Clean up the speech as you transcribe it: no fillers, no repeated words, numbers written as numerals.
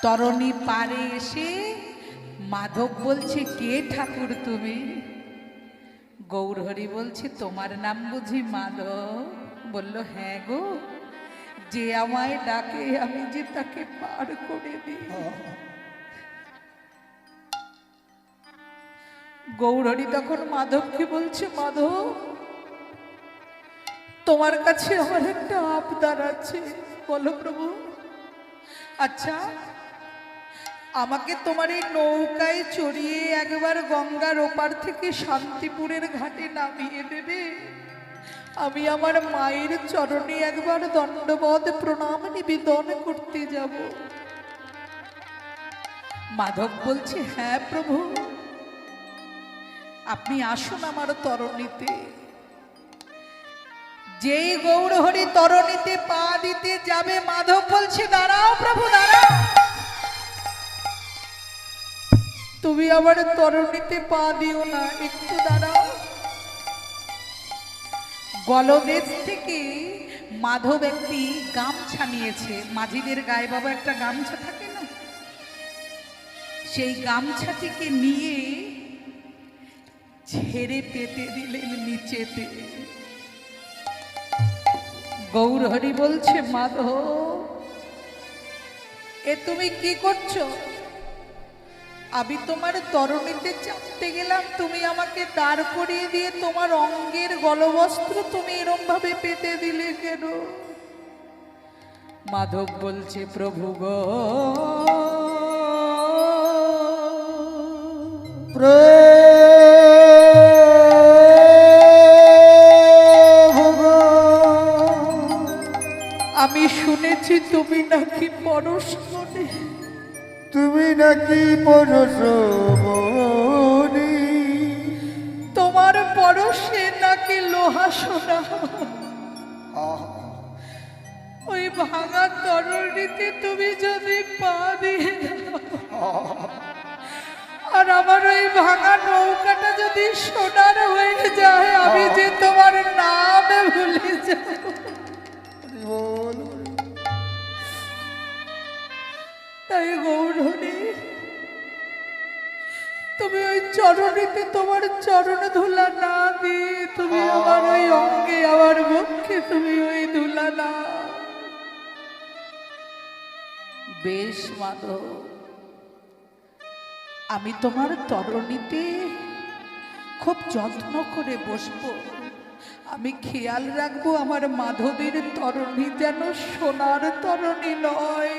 তরণী পারে এসে মাধব বলছে, কে ঠাকুর তুমি? গৌরহরি বলছে, তোমার নাম বুঝি মাধব? বলল, হ্যাঁ গো, যে আমায় ডাকে আমি যে তাকে পার করে দিই। গৌরহরি তখন মাধবকে বলছে, মাধব, তোমার কাছে আমার একটা আবদার আছে। বলো প্রভু। আচ্ছা, আমাকে তোমার এই নৌকায় চড়িয়ে একবার গঙ্গার ওপার থেকে শান্তিপুরের ঘাটে নামিয়ে দেবে? আমি আমার মায়ের চরণে একবার দণ্ডবৎ প্রণাম নিবেদন করতে যাব। মাধব বলছে, হ্যাঁ প্রভু, আপনি আসুন আমার তরণীতে। যেই গৌরহরি তরণীতে পা দিতে যাবে, মাধব বলছে, দাঁড়াও প্রভু, দাঁড়াও, তুমি আমার তরণীতে পা দিও না, একটু দাঁড়াও। গলদেশ থেকে মাধব একটি গামছা নিয়েছে। মাঝিদের গায়ে বাবা একটা গামছা থাকে না, সেই গামছাটিকে নিয়ে ছেড়ে পেতে দিলেন নিচেতে। গৌরহরি বলছে, মাধব, এ তুমি কি করছো? আমি তোমার তরণীতে চাপতে গেলাম, তুমি আমাকে দাঁড় করিয়ে দিয়ে তোমার অঙ্গের গলবস্ত্র তুমি এরম ভাবে পেতে দিলে কেন? মাধব বলছে, প্রভু গো, আমি শুনেছি তুমি নাকি পরশমণি। তুমি নাকি পরশমণি, তোমার পরশে নাকি লোহা সোনা। ওই ভাঙা তরণীতে তুমি যদি পা দিয়ে দাও, আর আমার ওই ভাঙা নৌকাটা যদি সোনার হয়ে যায়, আমি যে তোমার নামে ভুলে যাব। তাই গৌরহরি, তুমি ওই চরণীতে তোমার চরণ ধুলা না দিয়ে তুমি আমার ওই অঙ্গে, আমার মুখে তুমি ওই ধুলা না। বেশ মাধব, আমি তোমার তরণীতে খুব যত্ন করে বসবো। আমি খেয়াল রাখবো আমার মাধবের তরণী যেন সোনার তরণী নয়,